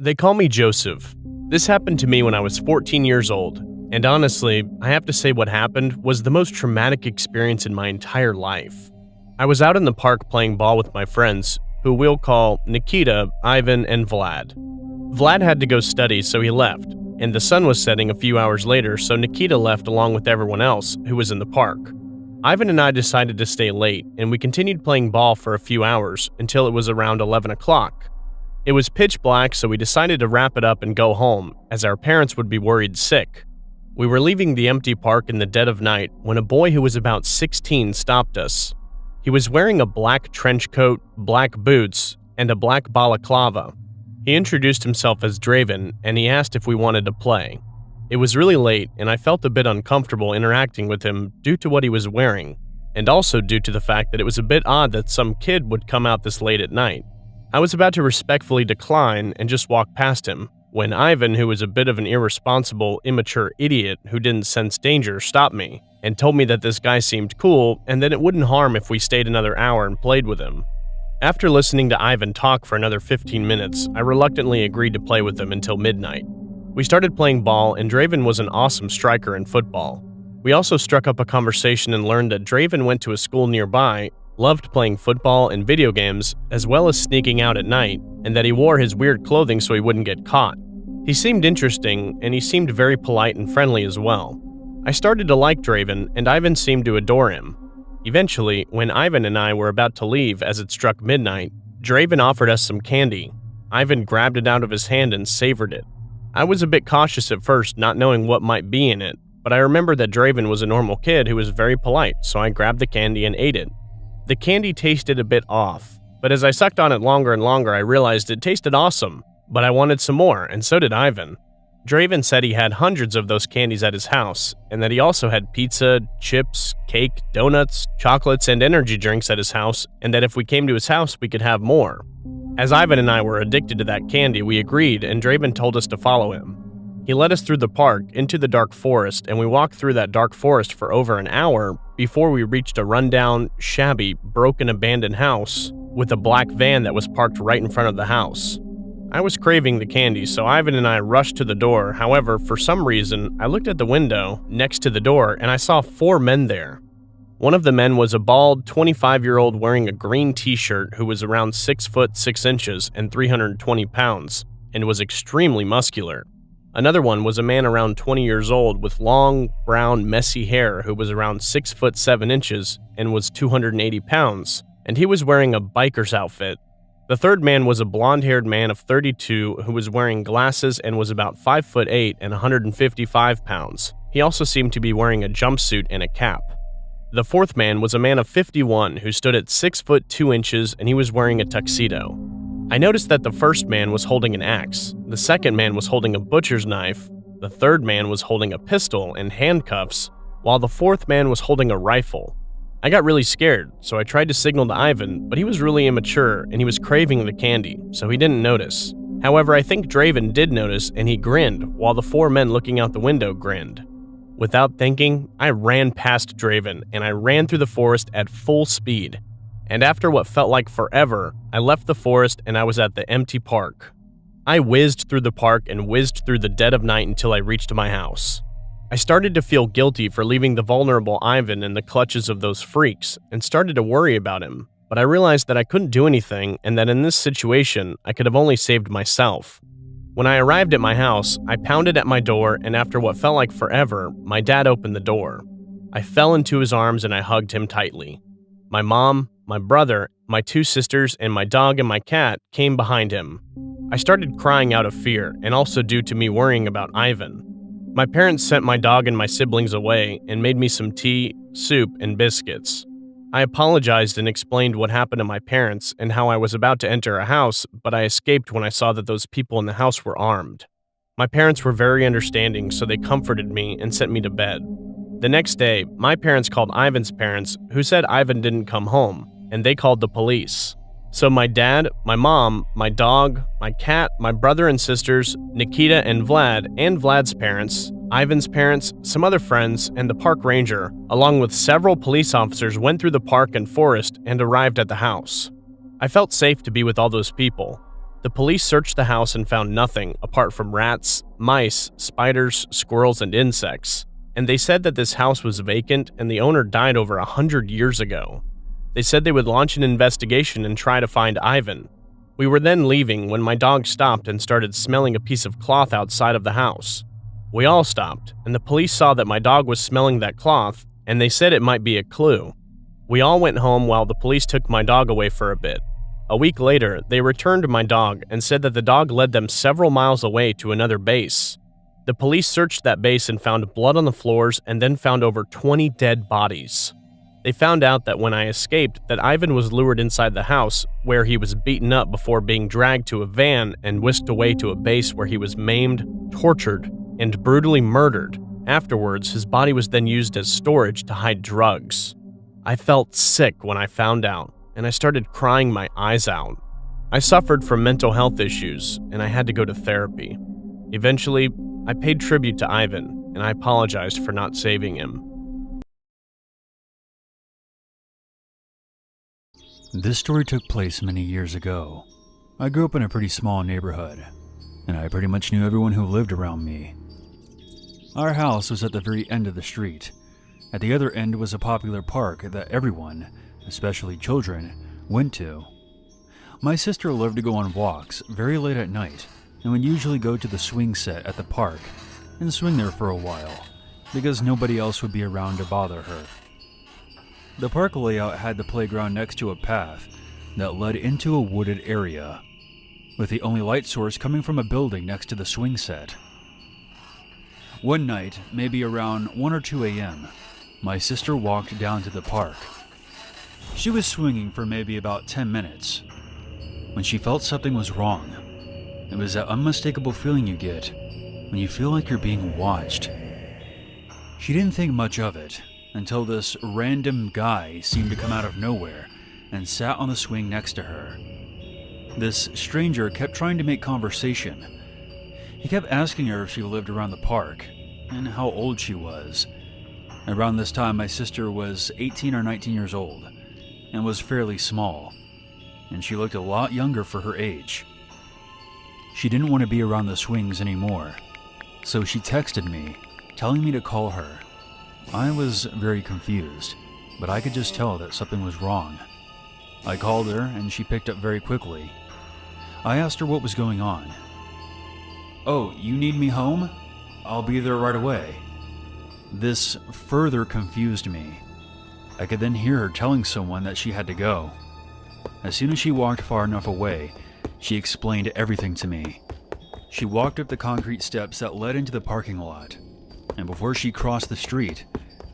They call me Joseph. This happened to me when I was 14 years old, and honestly, I have to say what happened was the most traumatic experience in my entire life. I was out in the park playing ball with my friends, who we'll call Nikita, Ivan, and Vlad. Vlad had to go study, so he left, and the sun was setting a few hours later, so Nikita left along with everyone else who was in the park. Ivan and I decided to stay late, and we continued playing ball for a few hours until it was around 11 o'clock. It was pitch black, so we decided to wrap it up and go home, as our parents would be worried sick. We were leaving the empty park in the dead of night when a boy who was about 16 stopped us. He was wearing a black trench coat, black boots, and a black balaclava. He introduced himself as Draven, and he asked if we wanted to play. It was really late, and I felt a bit uncomfortable interacting with him due to what he was wearing, and also due to the fact that it was a bit odd that some kid would come out this late at night. I was about to respectfully decline and just walk past him, when Ivan, who was a bit of an irresponsible, immature idiot who didn't sense danger, stopped me, and told me that this guy seemed cool and that it wouldn't harm if we stayed another hour and played with him. After listening to Ivan talk for another 15 minutes, I reluctantly agreed to play with him until midnight. We started playing ball, and Draven was an awesome striker in football. We also struck up a conversation and learned that Draven went to a school nearby, loved playing football and video games, as well as sneaking out at night, and that he wore his weird clothing so he wouldn't get caught. He seemed interesting, and he seemed very polite and friendly as well. I started to like Draven, and Ivan seemed to adore him. Eventually, when Ivan and I were about to leave as it struck midnight, Draven offered us some candy. Ivan grabbed it out of his hand and savored it. I was a bit cautious at first, not knowing what might be in it, but I remember that Draven was a normal kid who was very polite, so I grabbed the candy and ate it. The candy tasted a bit off, but as I sucked on it longer and longer, I realized it tasted awesome, but I wanted some more, and so did Ivan. Draven said he had hundreds of those candies at his house, and that he also had pizza, chips, cake, donuts, chocolates, and energy drinks at his house, and that if we came to his house, we could have more. As Ivan and I were addicted to that candy, we agreed, and Draven told us to follow him. He led us through the park, into the dark forest, and we walked through that dark forest for over an hour before we reached a rundown, shabby, broken abandoned house with a black van that was parked right in front of the house. I was craving the candy, so Ivan and I rushed to the door. However, for some reason, I looked at the window next to the door and I saw 4 men there. One of the men was a bald, 25-year-old wearing a green t-shirt who was around 6 foot 6 inches and 320 pounds and was extremely muscular. Another one was a man around 20 years old with long, brown, messy hair who was around 6 foot 7 inches and was 280 pounds, and he was wearing a biker's outfit. The third man was a blonde-haired man of 32 who was wearing glasses and was about 5 foot 8 and 155 pounds. He also seemed to be wearing a jumpsuit and a cap. The fourth man was a man of 51 who stood at 6 foot 2 inches and he was wearing a tuxedo. I noticed that the first man was holding an axe, the second man was holding a butcher's knife, the third man was holding a pistol and handcuffs, while the fourth man was holding a rifle. I got really scared, so I tried to signal to Ivan, but he was really immature and he was craving the candy, so he didn't notice. However, I think Draven did notice and he grinned, while the 4 men looking out the window grinned. Without thinking, I ran past Draven and I ran through the forest at full speed. And after what felt like forever, I left the forest and I was at the empty park. I whizzed through the park and whizzed through the dead of night until I reached my house. I started to feel guilty for leaving the vulnerable Ivan in the clutches of those freaks and started to worry about him, but I realized that I couldn't do anything and that in this situation, I could have only saved myself. When I arrived at my house, I pounded at my door and after what felt like forever, my dad opened the door. I fell into his arms and I hugged him tightly. My mom, my brother, my 2 sisters, and my dog and my cat came behind him. I started crying out of fear and also due to me worrying about Ivan. My parents sent my dog and my siblings away and made me some tea, soup, and biscuits. I apologized and explained what happened to my parents and how I was about to enter a house, but I escaped when I saw that those people in the house were armed. My parents were very understanding, so they comforted me and sent me to bed. The next day, my parents called Ivan's parents, who said Ivan didn't come home, and they called the police. So my dad, my mom, my dog, my cat, my brother and sisters, Nikita and Vlad's parents, Ivan's parents, some other friends, and the park ranger, along with several police officers, went through the park and forest and arrived at the house. I felt safe to be with all those people. The police searched the house and found nothing apart from rats, mice, spiders, squirrels, and insects, and they said that this house was vacant and the owner died over 100 years ago. They said they would launch an investigation and try to find Ivan. We were then leaving when my dog stopped and started smelling a piece of cloth outside of the house. We all stopped, and the police saw that my dog was smelling that cloth, and they said it might be a clue. We all went home while the police took my dog away for a bit. A week later, they returned my dog and said that the dog led them several miles away to another base. The police searched that base and found blood on the floors and then found over 20 dead bodies. They found out that when I escaped, that Ivan was lured inside the house, where he was beaten up before being dragged to a van and whisked away to a base where he was maimed, tortured, and brutally murdered. Afterwards, his body was then used as storage to hide drugs. I felt sick when I found out, and I started crying my eyes out. I suffered from mental health issues, and I had to go to therapy. Eventually, I paid tribute to Ivan, and I apologized for not saving him. This story took place many years ago. I grew up in a pretty small neighborhood, and I pretty much knew everyone who lived around me. Our house was at the very end of the street. At the other end was a popular park that everyone, especially children, went to. My sister loved to go on walks very late at night, and would usually go to the swing set at the park and swing there for a while, because nobody else would be around to bother her. The park layout had the playground next to a path that led into a wooded area, with the only light source coming from a building next to the swing set. One night, maybe around 1 or 2 a.m., my sister walked down to the park. She was swinging for maybe about 10 minutes when she felt something was wrong. It was that unmistakable feeling you get when you feel like you're being watched. She didn't think much of it until this random guy seemed to come out of nowhere and sat on the swing next to her. This stranger kept trying to make conversation. He kept asking her if she lived around the park and how old she was. Around this time, my sister was 18 or 19 years old and was fairly small, and she looked a lot younger for her age. She didn't want to be around the swings anymore, so she texted me, telling me to call her. I was very confused, but I could just tell that something was wrong. I called her, and she picked up very quickly. I asked her what was going on. "Oh, you need me home? I'll be there right away." This further confused me. I could then hear her telling someone that she had to go. As soon as she walked far enough away, she explained everything to me. She walked up the concrete steps that led into the parking lot, and before she crossed the street,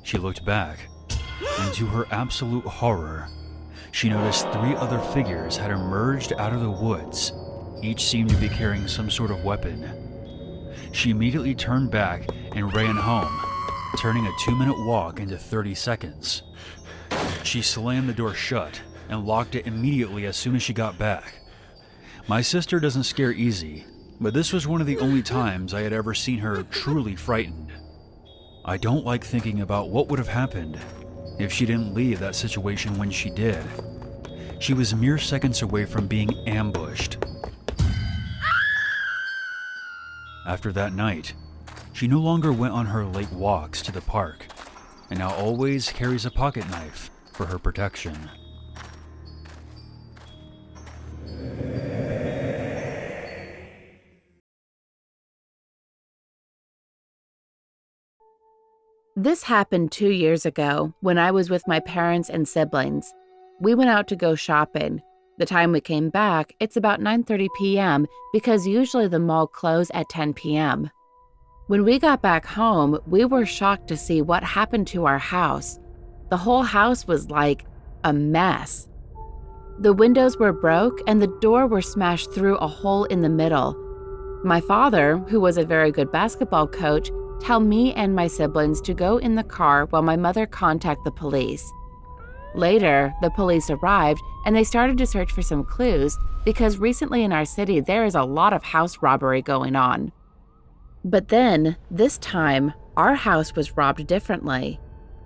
she looked back, and to her absolute horror, she noticed 3 other figures had emerged out of the woods. Each seemed to be carrying some sort of weapon. She immediately turned back and ran home, turning a 2-minute walk into 30 seconds. She slammed the door shut and locked it immediately as soon as she got back. My sister doesn't scare easy, but this was one of the only times I had ever seen her truly frightened. I don't like thinking about what would have happened if she didn't leave that situation when she did. She was mere seconds away from being ambushed. After that night, she no longer went on her late walks to the park, and now always carries a pocket knife for her protection. This happened 2 years ago when I was with my parents and siblings. We went out to go shopping. The time we came back, it's about 9:30 p.m. because usually the mall closed at 10 p.m. When we got back home, we were shocked to see what happened to our house. The whole house was like a mess. The windows were broke and the door were smashed through a hole in the middle. My father, who was a very good basketball coach, tell me and my siblings to go in the car while my mother contacted the police. Later, the police arrived and they started to search for some clues because recently in our city there is a lot of house robbery going on. But then, this time, our house was robbed differently.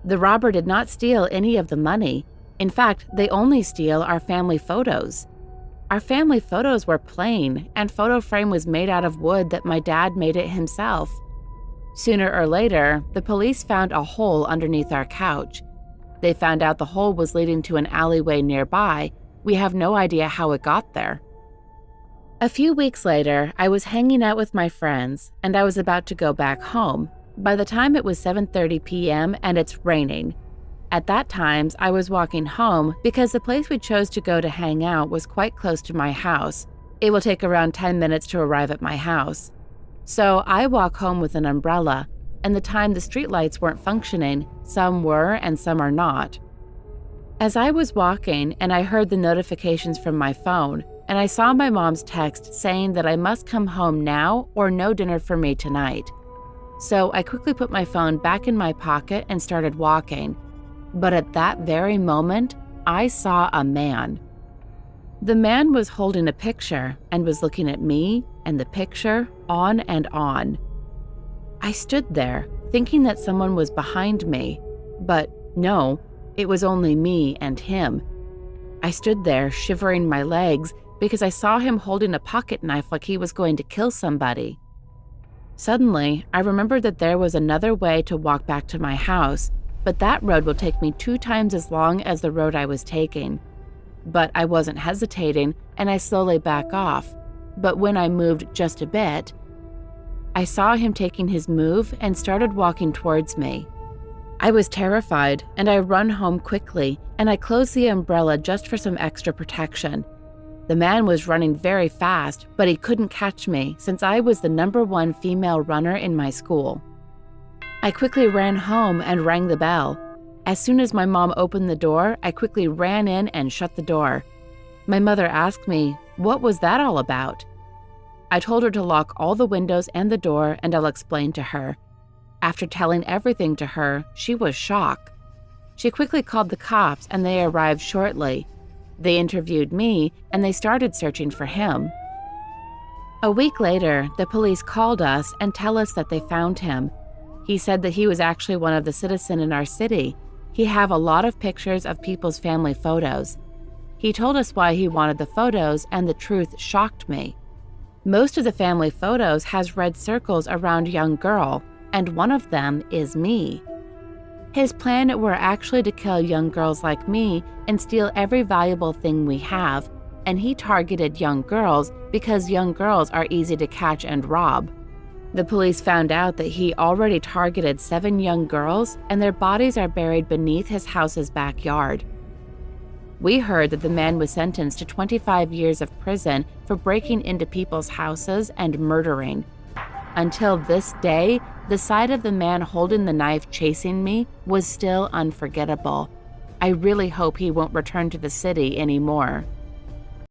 The robber did not steal any of the money. In fact, they only steal our family photos. Our family photos were plain, and photo frame was made out of wood that my dad made it himself. Sooner or later, the police found a hole underneath our couch. They found out the hole was leading to an alleyway nearby. We have no idea how it got there. A few weeks later, I was hanging out with my friends, and I was about to go back home. By the time it was 7:30 p.m. and it's raining. At that time, I was walking home because the place we chose to go to hang out was quite close to my house. It will take around 10 minutes to arrive at my house. So I walk home with an umbrella, and the time the streetlights weren't functioning, some were and some are not. As I was walking and I heard the notifications from my phone, and I saw my mom's text saying that I must come home now or no dinner for me tonight. So I quickly put my phone back in my pocket and started walking. But at that very moment, I saw a man. The man was holding a picture and was looking at me and the picture on and on. I stood there, thinking that someone was behind me, but no, it was only me and him. I stood there shivering my legs because I saw him holding a pocket knife like he was going to kill somebody. Suddenly, I remembered that there was another way to walk back to my house, but that road will take me 2 times as long as the road I was taking. But I wasn't hesitating, and I slowly back off. But when I moved just a bit, I saw him taking his move and started walking towards me. I was terrified, and I run home quickly, and I closed the umbrella just for some extra protection. The man was running very fast, but he couldn't catch me since I was the #1 female runner in my school. I quickly ran home and rang the bell. As soon as my mom opened the door, I quickly ran in and shut the door. My mother asked me, "What was that all about?" I told her to lock all the windows and the door, and I'll explain to her. After telling everything to her, she was shocked. She quickly called the cops, and they arrived shortly. They interviewed me, and they started searching for him. A week later, the police called us and tell us that they found him. He said that he was actually one of the citizens in our city. He have a lot of pictures of people's family photos. He told us why he wanted the photos, and the truth shocked me. Most of the family photos has red circles around young girl, and one of them is me. His plan were actually to kill young girls like me and steal every valuable thing we have, and he targeted young girls because young girls are easy to catch and rob. The police found out that he already targeted 7 young girls, and their bodies are buried beneath his house's backyard. We heard that the man was sentenced to 25 years of prison for breaking into people's houses and murdering. Until this day, the sight of the man holding the knife chasing me was still unforgettable. I really hope he won't return to the city anymore.